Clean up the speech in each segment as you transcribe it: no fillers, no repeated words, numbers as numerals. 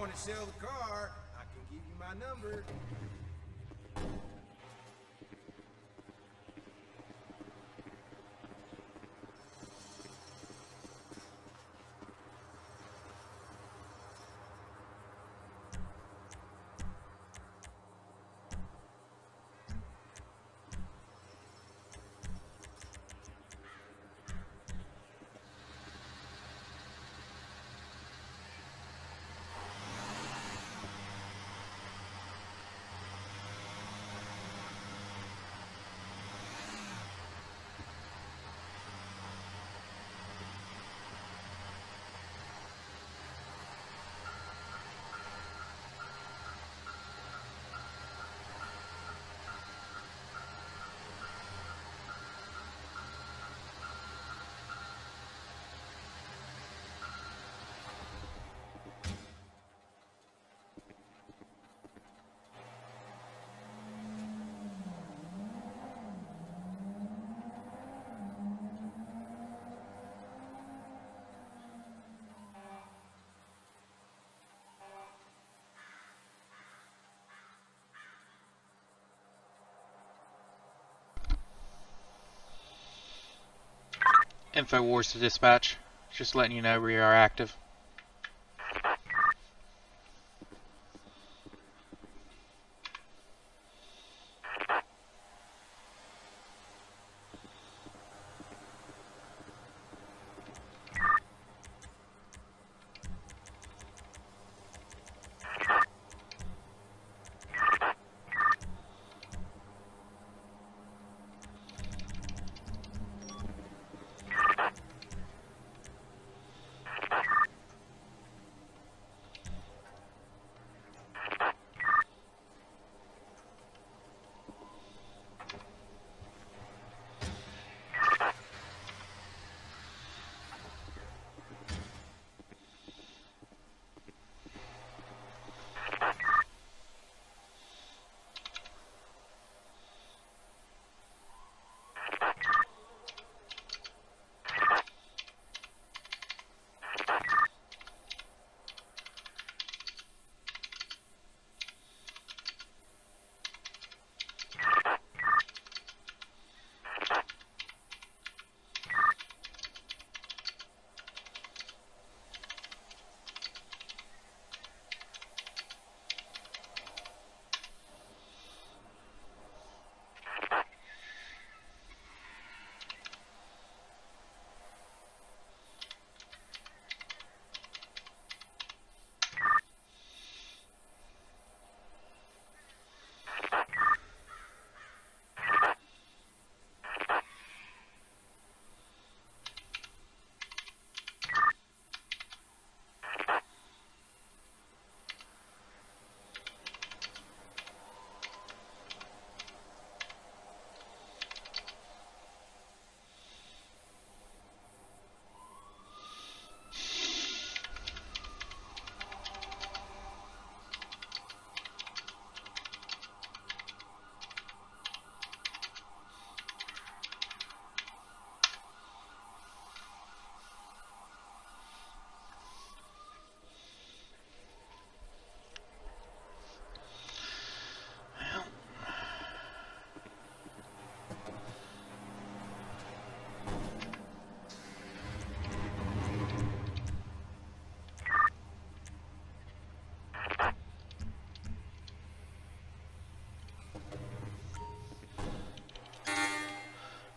want to sell the car, I can give you my number. InfoWars to dispatch. Just letting you know we are active.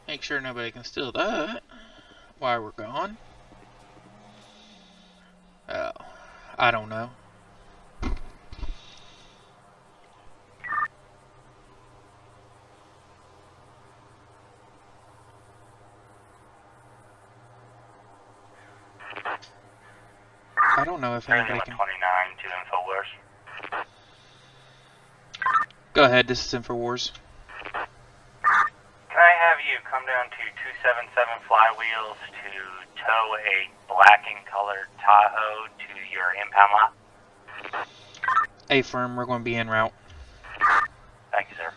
Make sure nobody can steal that while we're gone. Oh, I don't know. I don't know if anybody can. 29 to InfoWars. Go ahead, this is InfoWars. Can I have you come down to 277 Flywheels to tow a black and colored Tahoe to your impound lot? A-firm, we're going to be en route. Thank you, sir.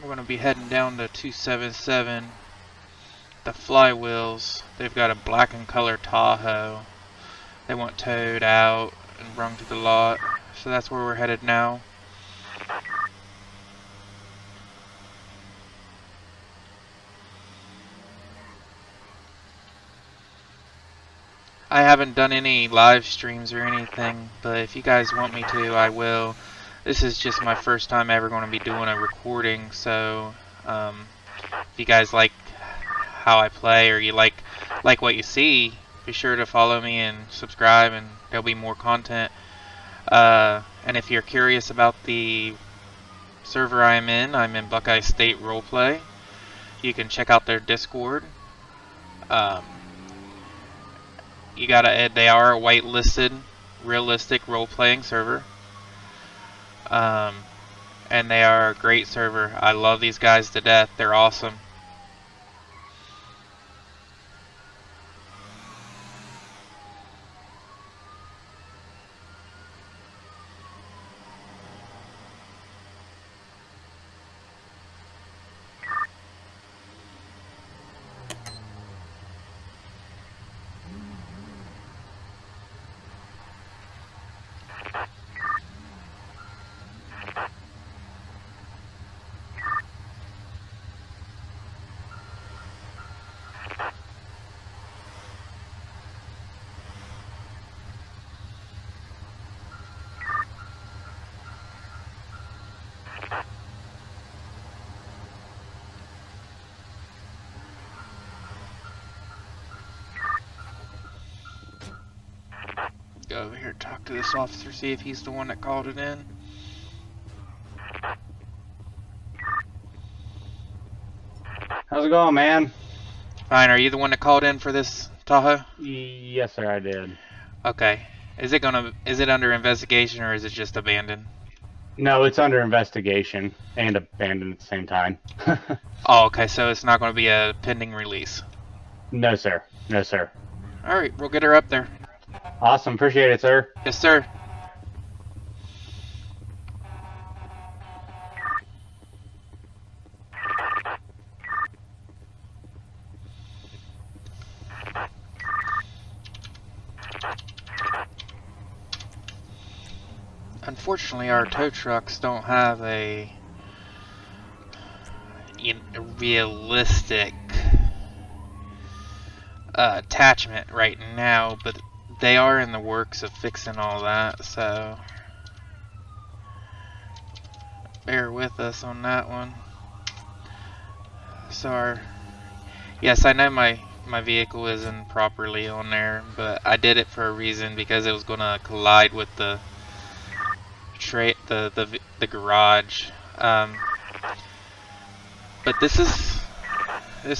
we're going to be heading down to 277. The flywheels, they've got a black and color Tahoe. They want towed out and brung to the lot. So that's where we're headed now. I haven't done any live streams or anything, but if you guys want me to, I will. This is just my first time ever going to be doing a recording, so if you guys like how I play or you like what you see, be sure to follow me and subscribe, and there'll be more content. And if you're curious about the server I'm in Buckeye State Roleplay. You can check out their Discord. They are a whitelisted, realistic role-playing server. And they are a great server. I love these guys to death. They're awesome. Go over here, talk to this officer, see if he's the one that called it in. How's it going, man? Fine, are you the one that called in for this Tahoe? Yes, sir, I did. Okay. Is it under investigation or is it just abandoned? No, it's under investigation and abandoned at the same time. Oh, okay, so it's not going to be a pending release. No, sir. No, sir. Alright, we'll get her up there. Awesome. Appreciate it, sir. Yes, sir. Unfortunately, our tow trucks don't have a realistic attachment right now, but they are in the works of fixing all that, so bear with us on that one. So yes, I know my vehicle isn't properly on there, but I did it for a reason, because it was going to collide with the garage. But this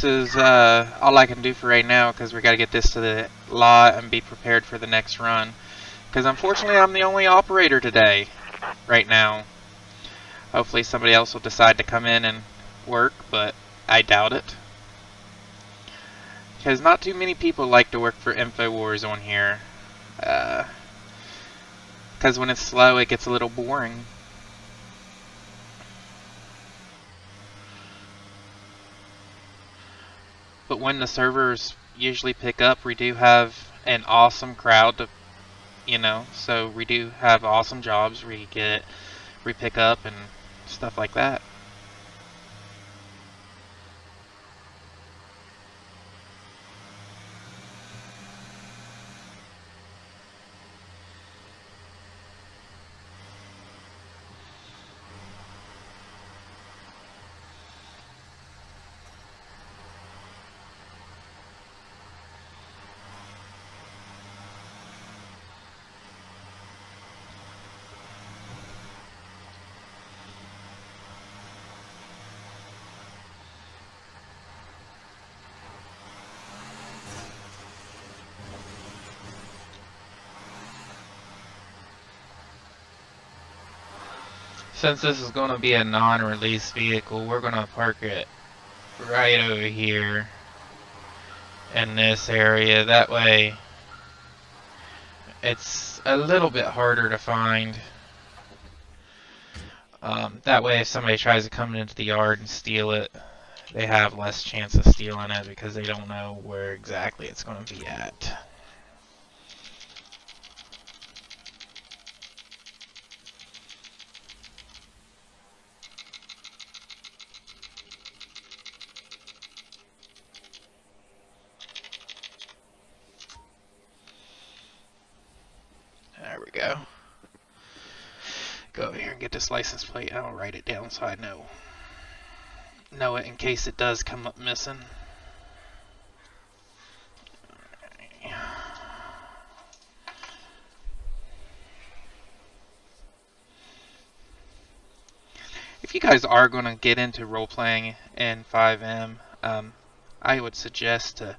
is all I can do for right now, because we got to get this to the lot and be prepared for the next run. Because unfortunately, I'm the only operator today, right now. Hopefully somebody else will decide to come in and work, but I doubt it. Because not too many people like to work for InfoWars on here. Because when it's slow, it gets a little boring. But when the servers usually pick up, we do have an awesome crowd to, so we do have awesome jobs where we pick up and stuff like that. Since this is going to be a non-release vehicle, we're going to park it right over here in this area. That way it's a little bit harder to find. That way, if somebody tries to come into the yard and steal it, they have less chance of stealing it because they don't know where exactly it's going to be at. There we go. Go over here and get this license plate. I'll write it down so I know it in case it does come up missing. If you guys are going to get into role-playing in Fivem, I would suggest to,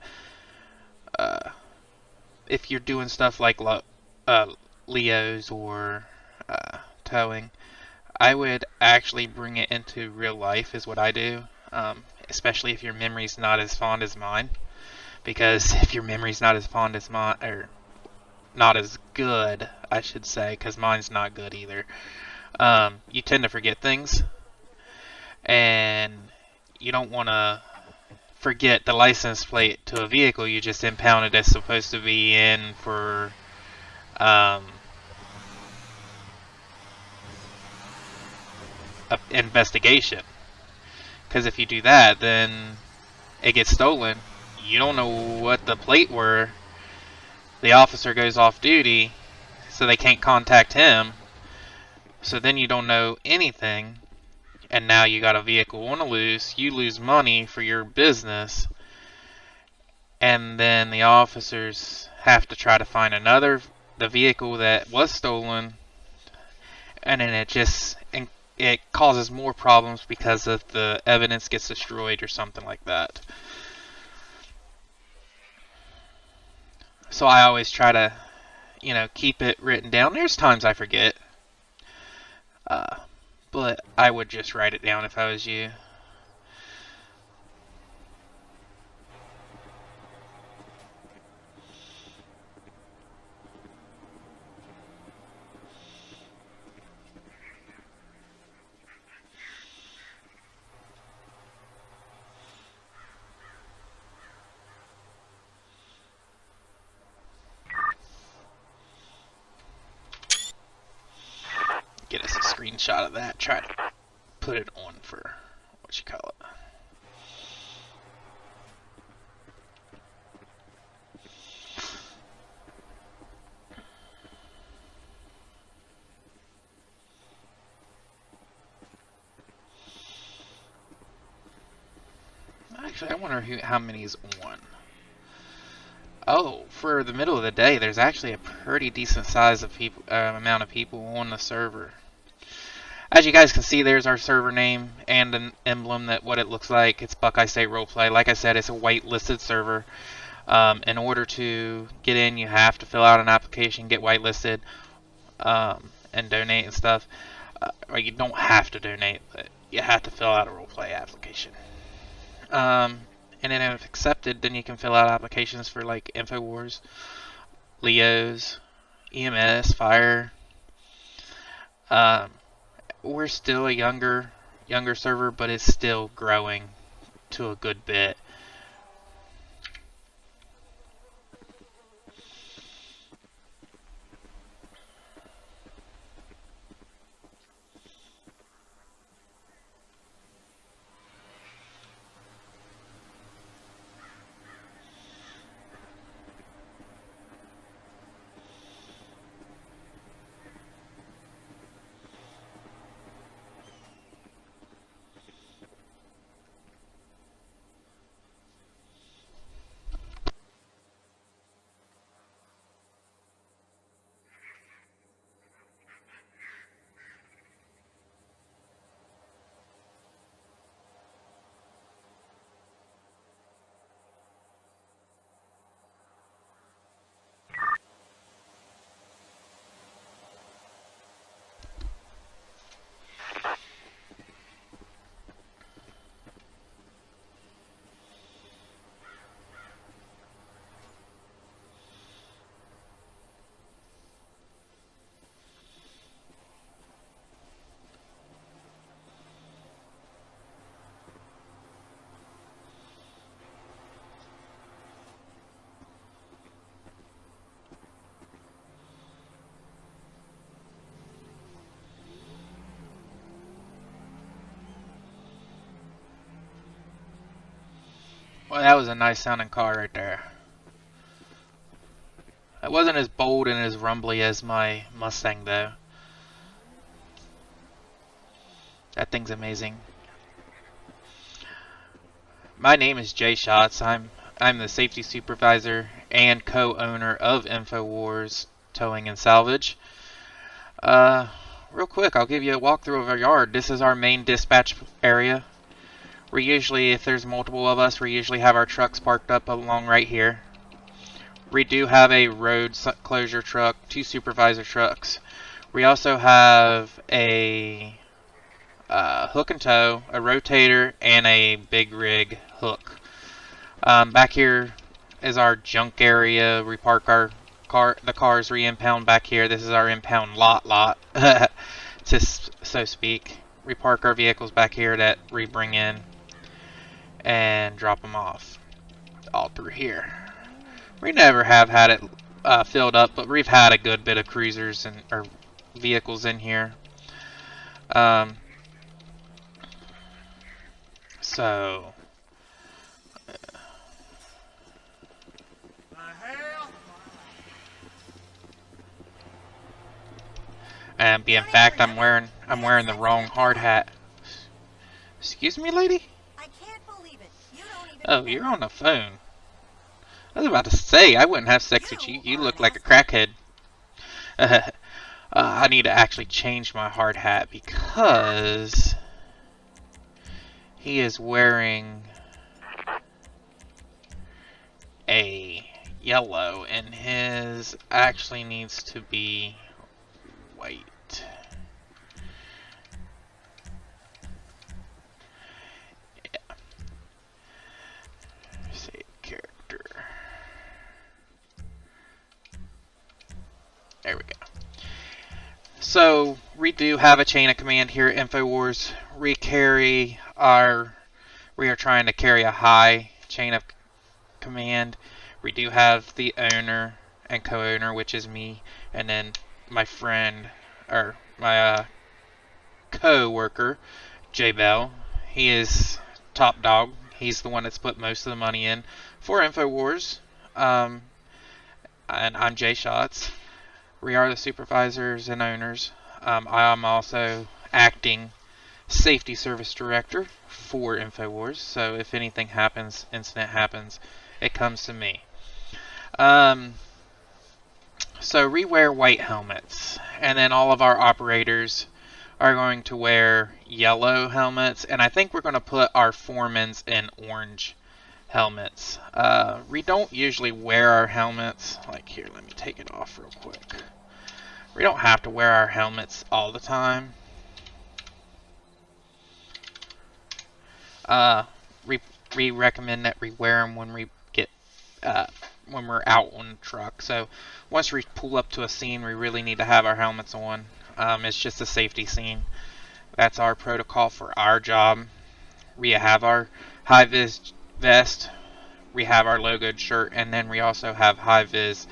if you're doing stuff like Leos or towing, I would actually bring it into real life is what I do, especially if your memory's not as fond as mine. Because if your memory's not as fond as mine, or not as good, I should say, because mine's not good either, you tend to forget things. And you don't want to forget the license plate to a vehicle you just impounded that's supposed to be in for a investigation. Because if you do that, then it gets stolen. You don't know what the plate were. The officer goes off duty, so they can't contact him. So then you don't know anything. And now you got a vehicle on the loose, you lose money for your business, and then the officers have to try to find the vehicle that was stolen, and then it causes more problems because of the evidence gets destroyed or something like that. So I always try to, keep it written down. There's times I forget. But I would just write it down if I was you. Get us a screenshot of that. Try to put it on for what you call it. Actually, I wonder how many is on. Oh, for the middle of the day, there's actually a pretty decent size of people, amount of people on the server. As you guys can see, there's our server name and an emblem that what it looks like. It's Buckeye State Roleplay. Like I said, it's a whitelisted server. In order to get in, you have to fill out an application, get whitelisted, and donate and stuff. Or you don't have to donate, but you have to fill out a roleplay application. And then if accepted, then you can fill out applications for like InfoWars, Leos, EMS, Fire. We're still a younger server, but it's still growing to a good bit. Well, that was a nice sounding car right there. It wasn't as bold and as rumbly as my Mustang, though. That thing's amazing. My name is Jay Schatz. I'm the safety supervisor and co-owner of InfoWars Towing and Salvage. Real quick, I'll give you a walkthrough of our yard. This is our main dispatch area. We usually, if there's multiple of us, we usually have our trucks parked up along right here. We do have a road closure truck, 2 supervisor trucks. We also have a hook and tow, a rotator, and a big rig hook. Back here is our junk area. We park the cars re-impound back here. This is our impound lot, to so speak. We park our vehicles back here that we bring in and drop them off all through here. We never have had it filled up, but we've had a good bit of cruisers or vehicles in here. So and in fact, I'm wearing the wrong hard hat. Excuse me, lady? I can't believe it. You don't even Oh, you're on the phone. I was about to say, I wouldn't have sex with you. You look like a crackhead. I need to actually change my hard hat because he is wearing a yellow and his actually needs to be white. Yeah. Save character. There we go. So we do have a chain of command here at InfoWars. We are trying to carry a high chain of command. We do have the owner and co-owner, which is me, and then my friend, or my co-worker, J Bell. He is top dog. He's the one that's put most of the money in for InfoWars. And I'm Jay Schatz. We are the supervisors and owners. I am also acting safety service director for InfoWars. So if anything happens, incident happens, it comes to me. So we wear white helmets, and then all of our operators are going to wear yellow helmets, and I think we're going to put our foremans in orange helmets. We don't usually wear our helmets. Like here, let me take it off real quick. We don't have to wear our helmets all the time. We recommend that we wear them when we get when we're out on the truck. So once we pull up to a scene, we really need to have our helmets on. It's just a safety scene. That's our protocol for our job. We have our high-vis vest, we have our logoed shirt, and then we also have high-vis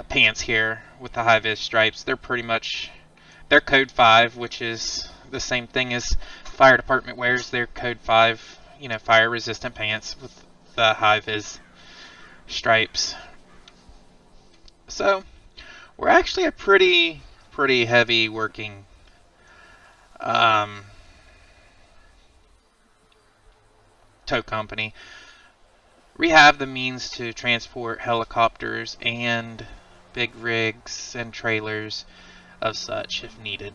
pants here with the high-vis stripes. They're code 5, which is the same thing as fire department wears. They're code 5, fire-resistant pants with the high-vis stripes. So we're actually a pretty heavy working tow company. We have the means to transport helicopters and big rigs and trailers of such if needed.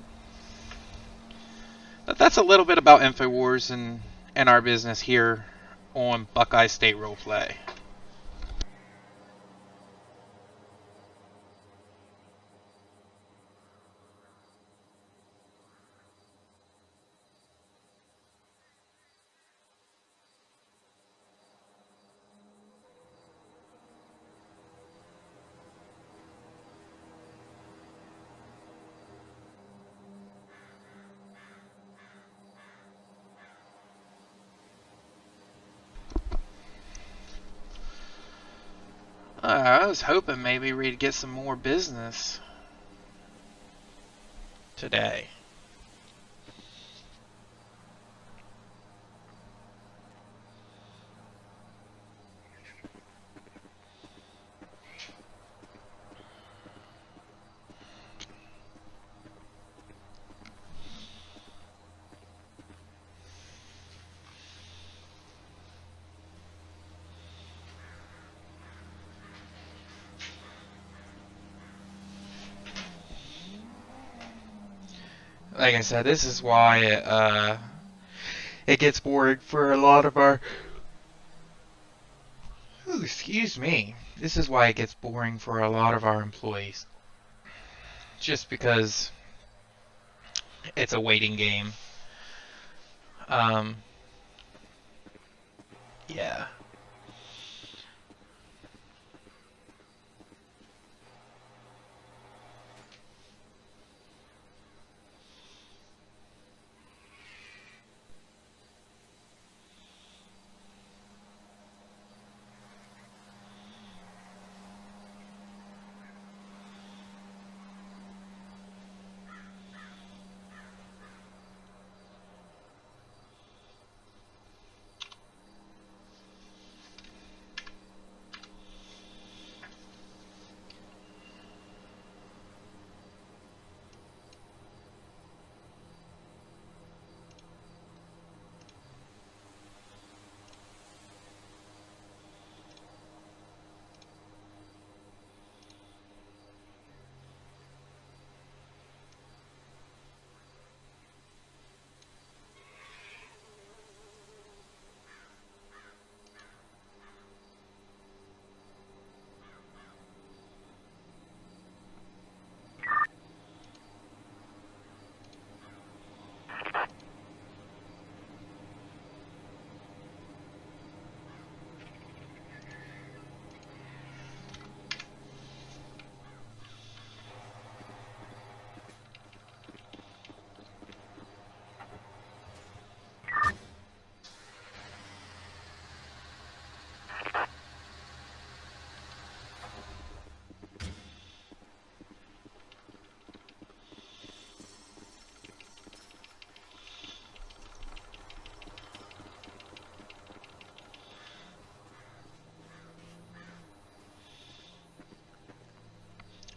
But that's a little bit about InfoWars and our business here on Buckeye State Roleplay. I was hoping maybe we'd get some more business today. like I said, this is why it gets boring for a lot of our. Ooh, excuse me. This is why it gets boring for a lot of our employees. Just because it's a waiting game. Yeah.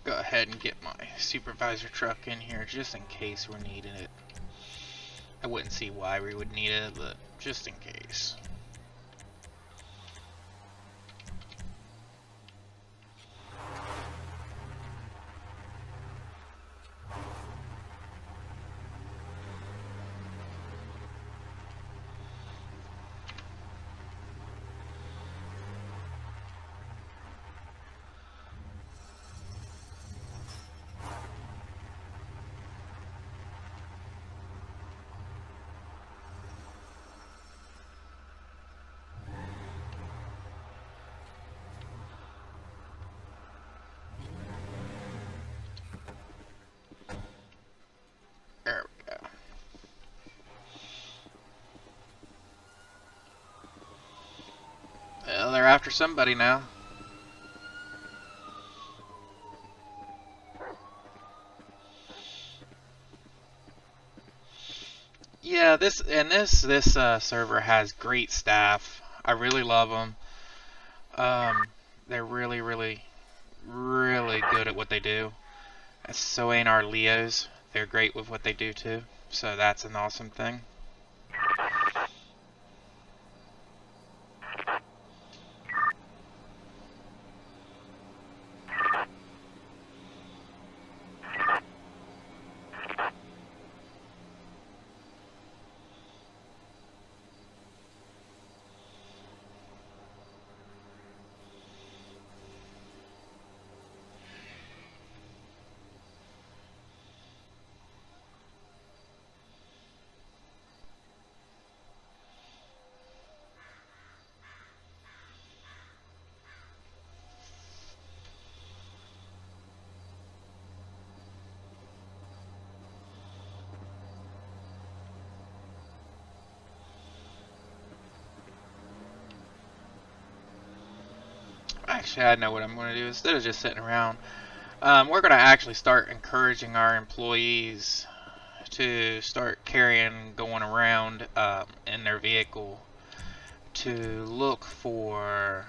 Go ahead and get my supervisor truck in here just in case we're needing it. I wouldn't see why we would need it, but just in case. There we go. Well, they're after somebody now. Yeah, this server has great staff. I really love them. They're really, really, really good at what they do. And so ain't our Leos. They're great with what they do too. So that's an awesome thing. Actually, I know what I'm going to do. Instead of just sitting around, we're going to actually start encouraging our employees to start going around in their vehicle to look for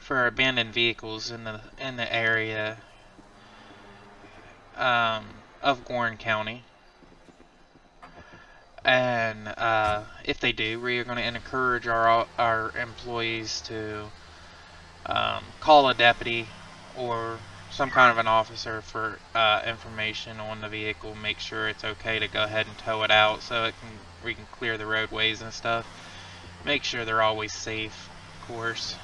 abandoned vehicles in the area of Warren County. And if they do, we are going to encourage our employees to call a deputy or some kind of an officer for information on the vehicle. Make sure it's okay to go ahead and tow it out so we can clear the roadways and stuff. Make sure they're always safe, of course.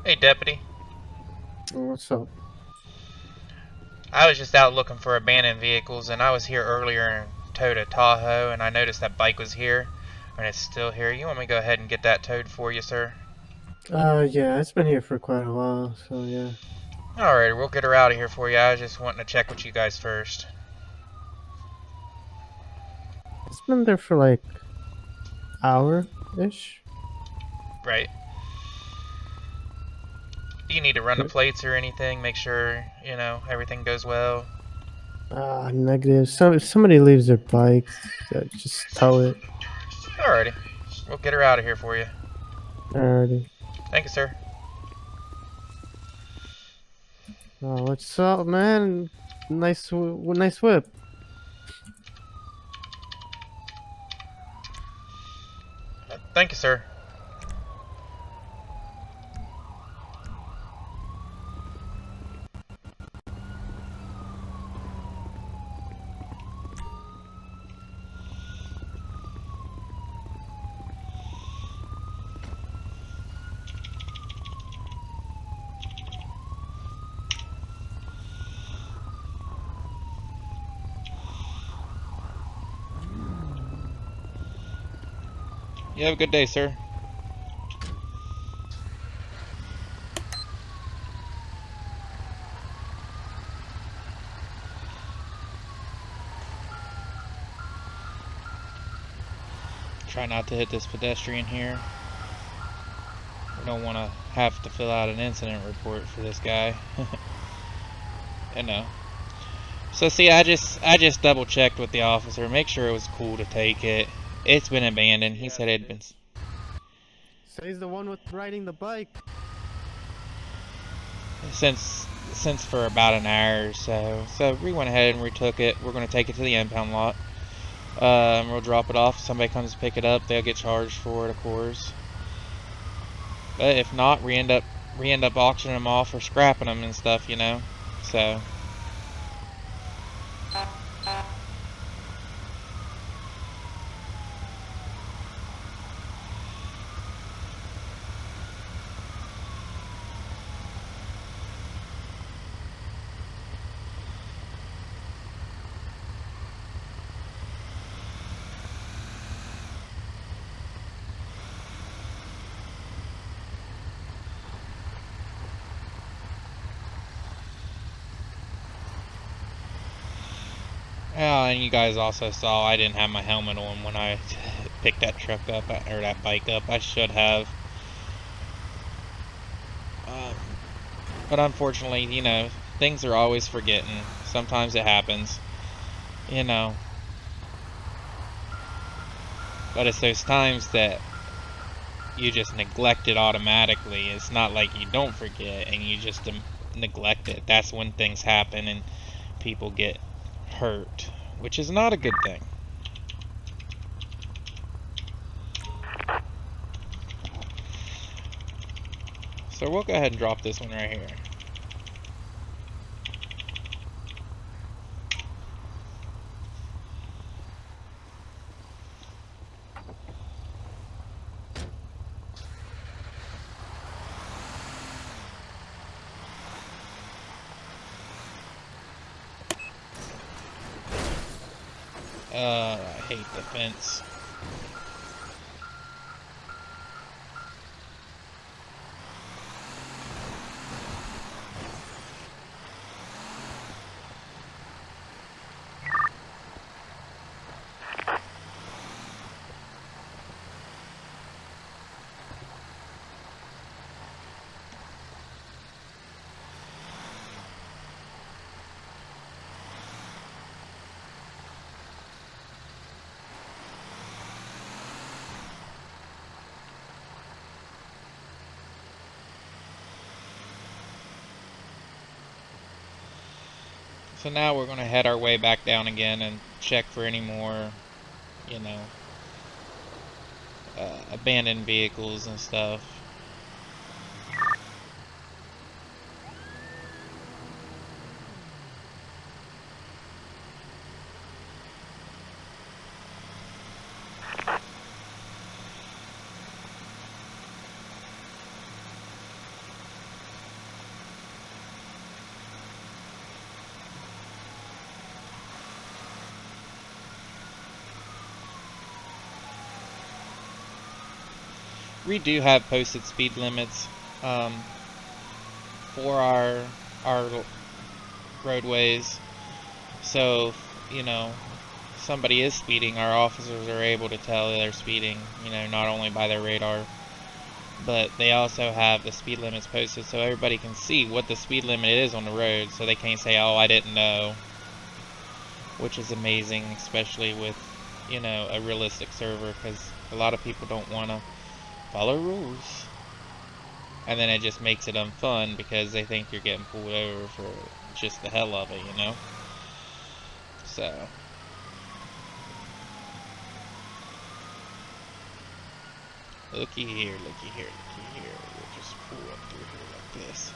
Hey, deputy. What's up? I was just out looking for abandoned vehicles, and I was here earlier and towed a Tahoe, and I noticed that bike was here, and it's still here. You want me to go ahead and get that towed for you, sir? Yeah, it's been here for quite a while, so yeah. Alright, we'll get her out of here for you. I was just wanting to check with you guys first. It's been there for like hour-ish. Right. Do you need to run the plates or anything? Make sure, you know, everything goes well? Negative. If somebody leaves their bike, just tow it. Alrighty. We'll get her out of here for you. Alrighty. Thank you, sir. Oh, what's up, man? Nice whip. Thank you, sir. You have a good day, sir. Try not to hit this pedestrian here. We don't want to have to fill out an incident report for this guy. I know. So see, I just double checked with the officer, make sure it was cool to take it. It's been abandoned. He said it had been. So he's the one with riding the bike. Since for about an hour or so. So we went ahead and retook it. We're going to take it to the impound lot. We'll drop it off. If somebody comes to pick it up, they'll get charged for it, of course. But if not, we end up auctioning them off or scrapping them and stuff, you know. So. Oh, and you guys also saw I didn't have my helmet on when I picked that truck up, or that bike up. I should have. But unfortunately, you know, things are always forgetting. Sometimes it happens, you know. But it's those times that you just neglect it automatically. It's not like you don't forget and you just neglect it. That's when things happen and people get hurt, which is not a good thing. So we'll go ahead and drop this one right here. I hate the fence. So now we're going to head our way back down again and check for any more, you know, abandoned vehicles and stuff. We do have posted speed limits for our roadways, so you know, somebody is speeding, our officers are able to tell they're speeding, you know, not only by their radar, but they also have the speed limits posted so everybody can see what the speed limit is on the road, so they can't say, oh, I didn't know, which is amazing, especially with, you know, a realistic server, because a lot of people don't want to follow rules, and then it just makes it unfun because they think you're getting pulled over for just the hell of it, you know. So looky here, looky here, looky here. We'll just pull up through here like this.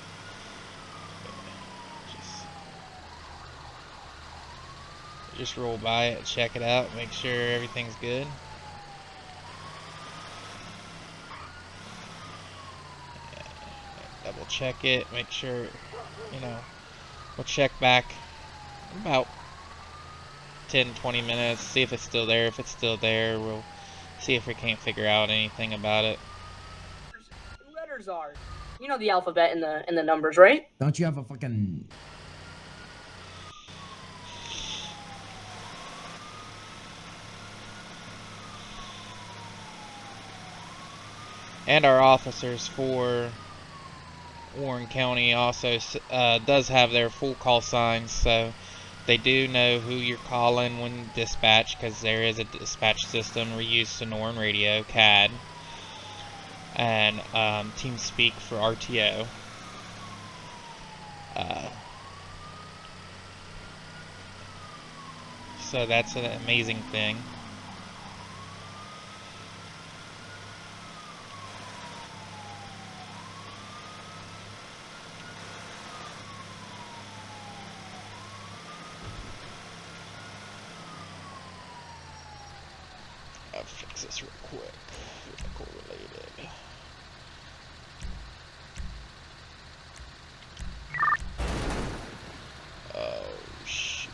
Just roll by it, check it out, make sure everything's good. Double check it, make sure, you know, we'll check back about 10-20 minutes, see if it's still there. If it's still there, we'll see if we can't figure out anything about it. Letters are, you know, the alphabet and the numbers, right? Don't you have a fucking... And our officers for Warren County also does have their full call signs, so they do know who you're calling when dispatch, because there is a dispatch system. We use Sonoran Radio, CAD, and TeamSpeak for RTO. So that's an amazing thing. I'll fix this real quick. Vehicle related. Oh shoot.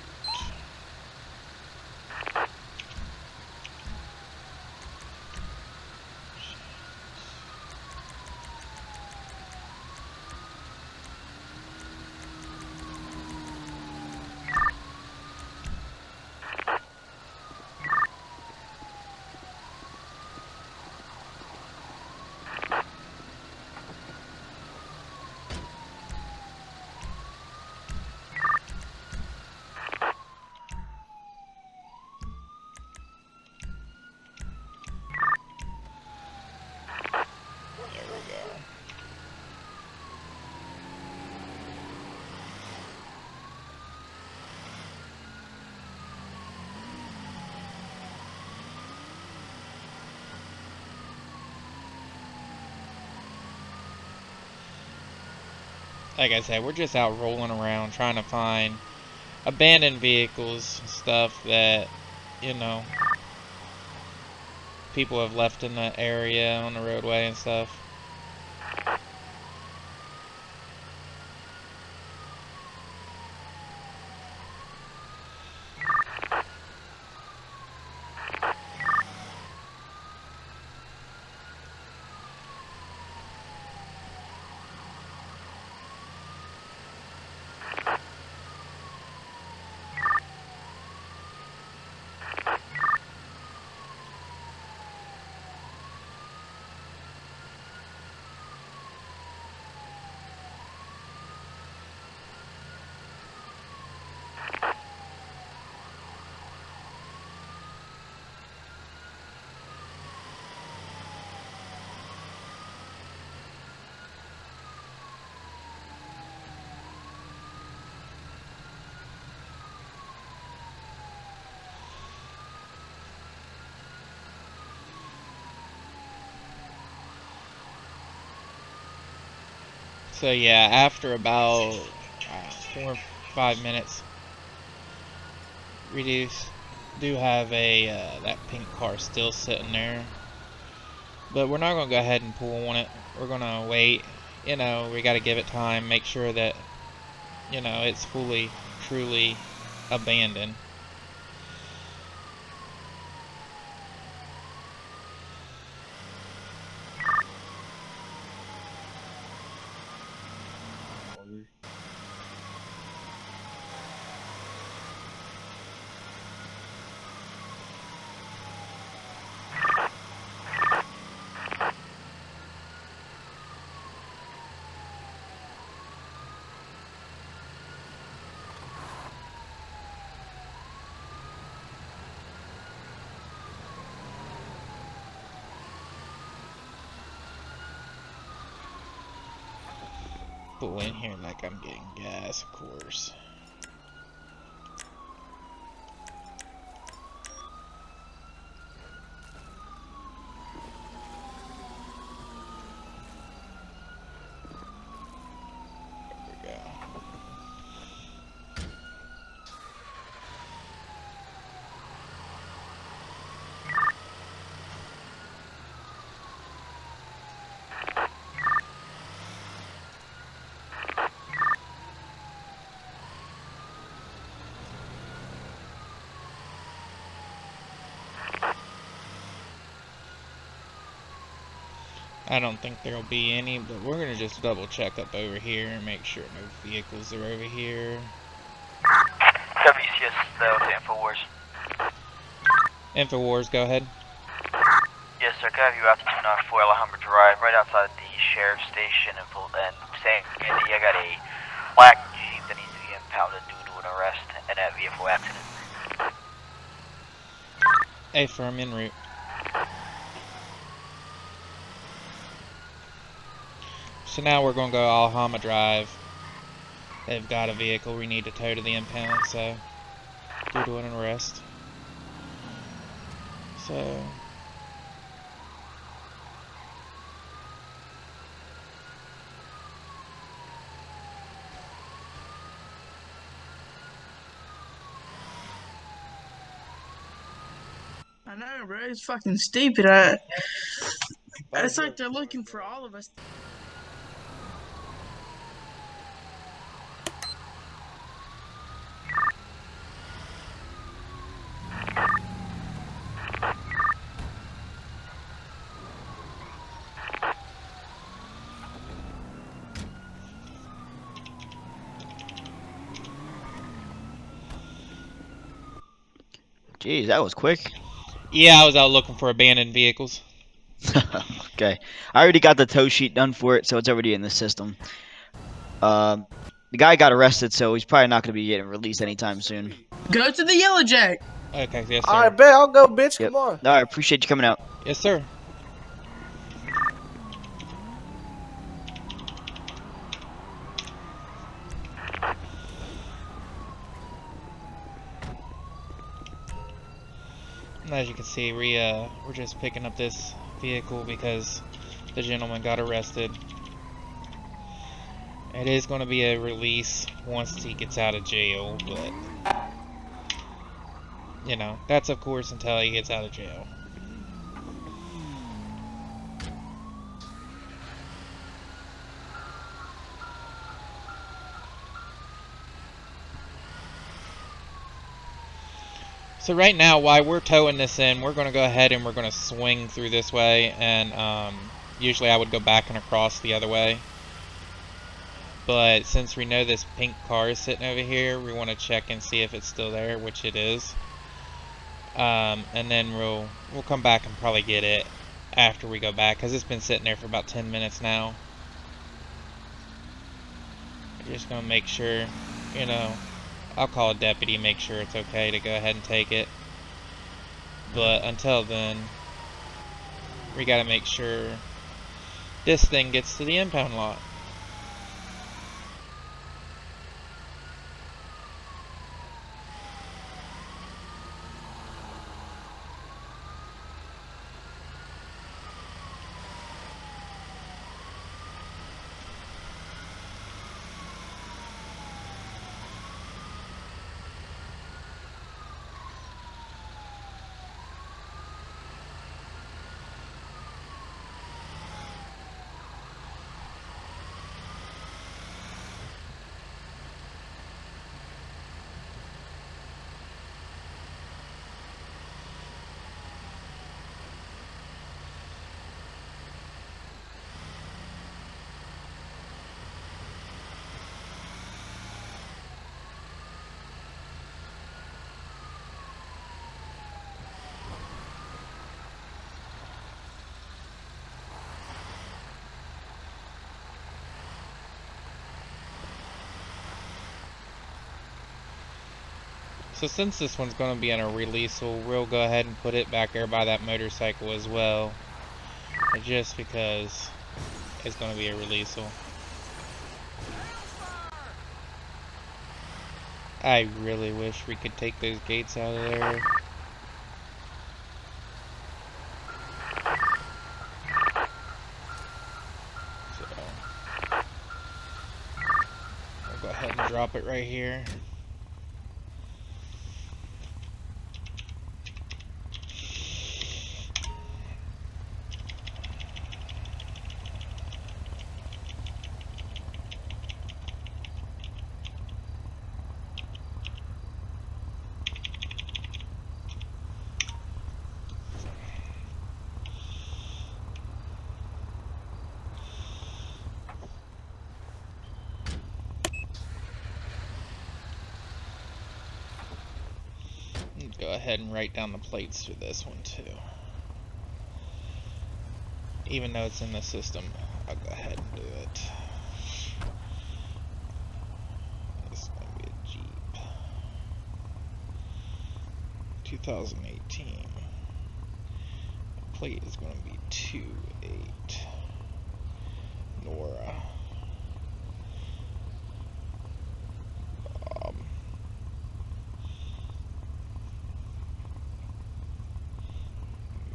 like I said, we're just out rolling around trying to find abandoned vehicles, stuff that, you know, people have left in the area on the roadway and stuff. So yeah, after about 4 or 5 minutes, we do have a that pink car still sitting there, but we're not gonna go ahead and pull on it. We're gonna wait. You know, we got to give it time, make sure that, you know, it's fully, truly abandoned. Pull in here like I'm getting gas, of course. There we go. I don't think there'll be any, but we're gonna just double check up over here and make sure no vehicles are over here. WCS, to InfoWars. InfoWars, go ahead. Yes, sir. Can I have you out to 294 Alhambra Drive, right outside the sheriff's station in San Andy? I got a black Jeep that needs to be impounded due to an arrest and a vehicle accident. Hey, firm, en route. So now we're going to go Alhama Drive. They've got a vehicle we need to tow to the impound, so due to an arrest. So I know, bro. It's fucking stupid. It's like they're looking for all of us. Jeez, that was quick. yeah, I was out looking for abandoned vehicles. Okay, I already got the tow sheet done for it, so it's already in the system. The guy got arrested, so he's probably not going to be getting released anytime soon. Go to the Yellow Jack. Okay, yes, sir. Alright, bet. I'll go, bitch. Yep. Come on. No, I appreciate you coming out. Yes, sir. As you can see, we're just picking up this vehicle because the gentleman got arrested, It is going to be a release once he gets out of jail, but, you know, that's of course until he gets out of jail. So right now, while we're towing this in, we're going to go ahead and we're going to swing through this way, and usually I would go back and across the other way. But since we know this pink car is sitting over here, we want to check and see if it's still there, which it is. And then we'll come back and probably get it after we go back, because it's been sitting there for about 10 minutes now. We're just going to make sure, you know, I'll call a deputy, make sure it's okay to go ahead and take it. But until then, we got to make sure this thing gets to the impound lot. So since this one's going to be on a release, we'll go ahead and put it back there by that motorcycle as well. Just because it's going to be a release. I really wish we could take those gates out of there. So, I'll go ahead and drop it right here. Go ahead and write down the plates for this one too. Even though it's in the system, I'll go ahead and do it. This is going to be a Jeep. 2018. The plate is going to be 28. Nora.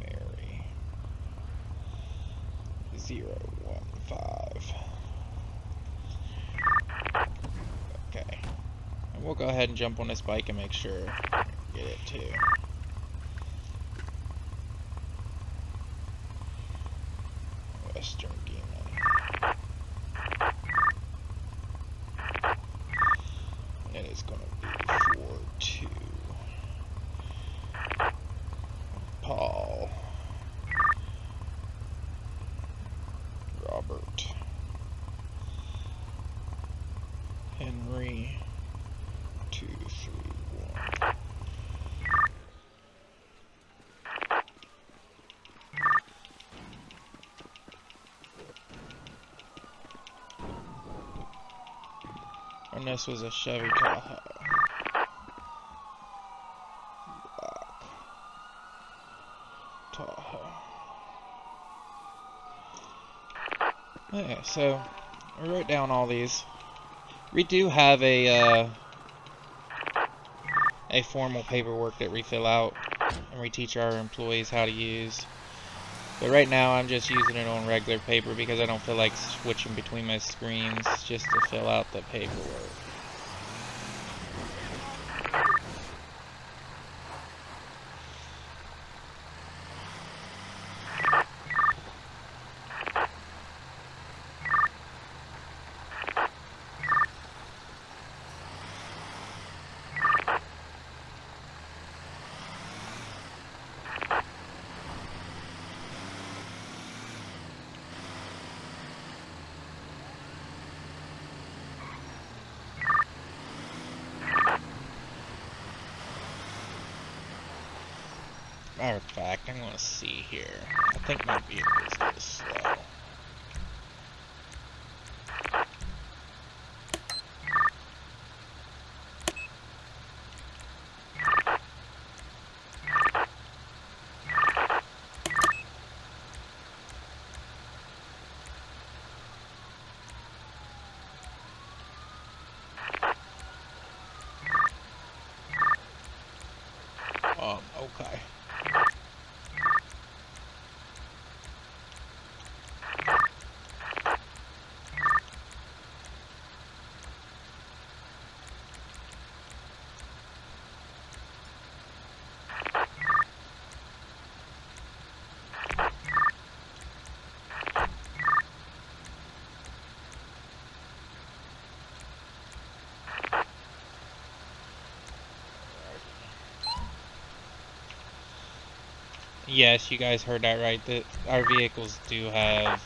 Mary. 015. Okay. And we'll go ahead and jump on this bike and make sure we get it too. Western Demon. And it is going to be 42. Paul. Robert. Henry. 231. And this was a Chevy Tahoe. Black Tahoe. Okay, so I wrote down all these. We do have a formal paperwork that we fill out and we teach our employees how to use. But right now I'm just using it on regular paper because I don't feel like switching between my screens just to fill out the paperwork. Matter of fact, I'm gonna see here. I think my vehicle's a little slow. Okay. Yes, you guys heard that right. That our vehicles do have,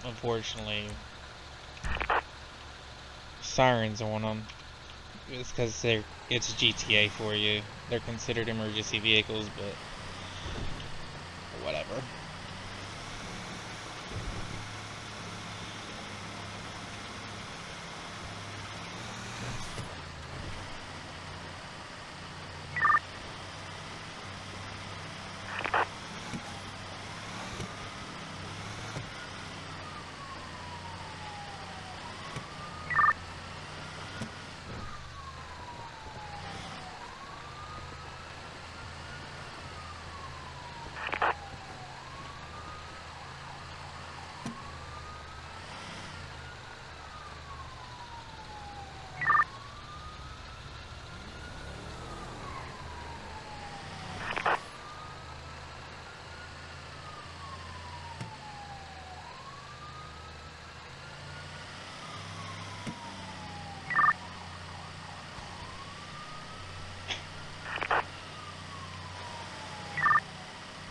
unfortunately, sirens on them. It's because it's GTA for you. They're considered emergency vehicles, but whatever.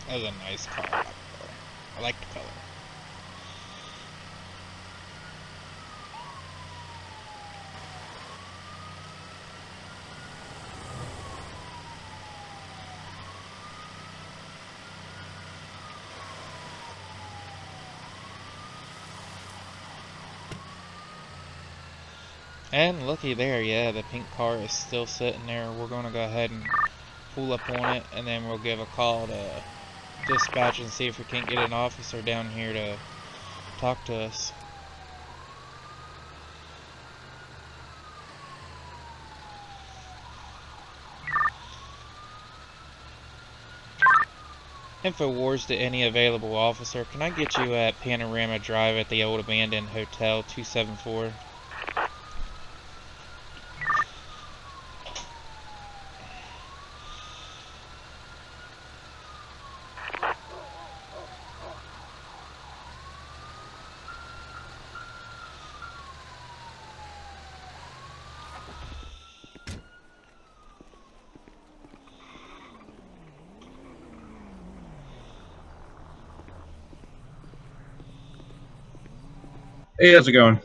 That was a nice car. I like the color. And looky there, yeah, the pink car is still sitting there. We're going to go ahead and pull up on it, and then we'll give a call to dispatch and see if we can't get an officer down here to talk to us. InfoWars to any available officer. Can I get you at Panorama Drive at the old abandoned hotel 274? Hey, how's it going?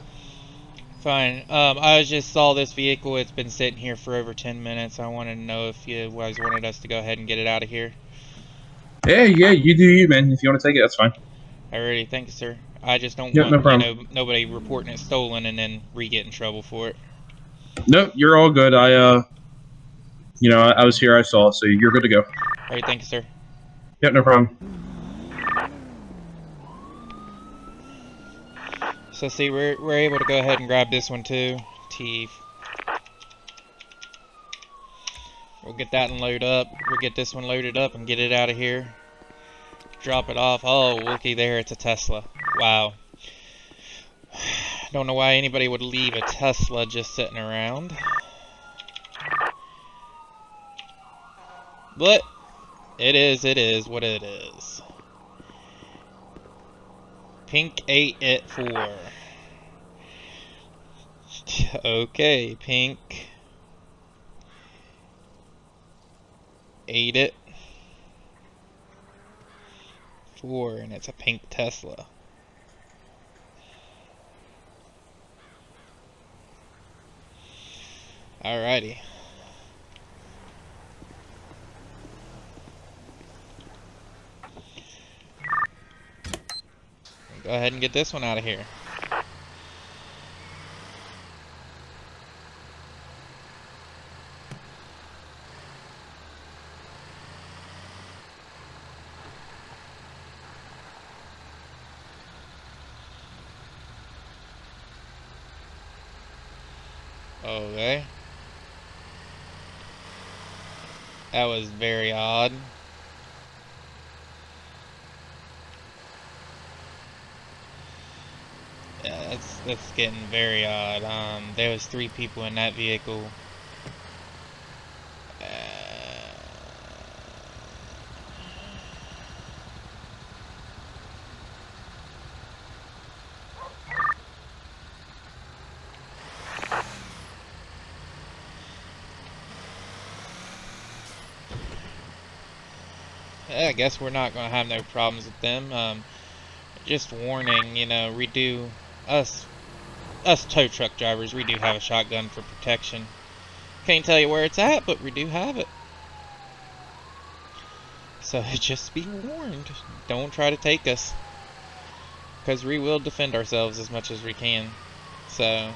Fine. I just saw this vehicle. It's been sitting here for over 10 minutes. I wanted to know if you guys wanted us to go ahead and get it out of here. Yeah, you do you, man. If you want to take it, that's fine. Alrighty, thank you, sir. I just don't Yep, no want, problem. nobody reporting it stolen and then re-get in trouble for it. Nope, you're all good. I was here, I saw, so you're good to go. Alright, thank you, sir. Yep, no problem. So see, we're able to go ahead and grab this one too. We'll get that and load up. We'll get this one loaded up and get it out of here. Drop it off. Oh, looky there, it's a Tesla. Wow. Don't know why anybody would leave a Tesla just sitting around. But it is what it is. Pink ate it 4. Okay, Pink ate it 4, and it's a pink Tesla. Alrighty. Go ahead and get this one out of here. Okay. That was very odd. Yeah, that's getting very odd. There was 3 people in that vehicle. I guess we're not going to have no problems with them. Just warning, you know, we do, us tow truck drivers, we do have a shotgun for protection. Can't tell you where it's at, but we do have it. So just be warned. Don't try to take us. Because we will defend ourselves as much as we can. So...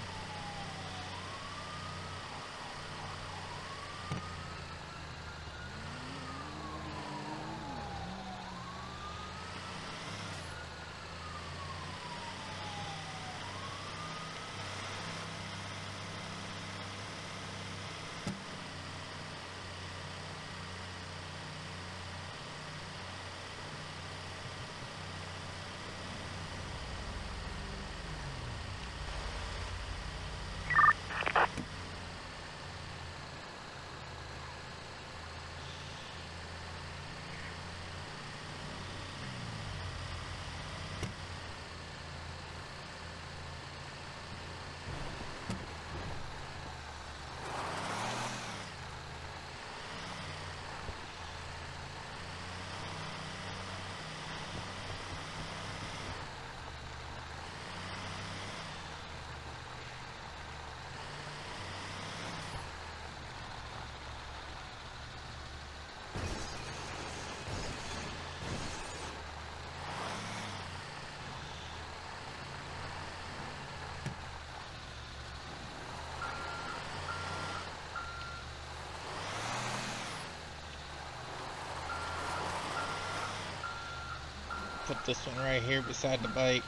put this one right here beside the bike.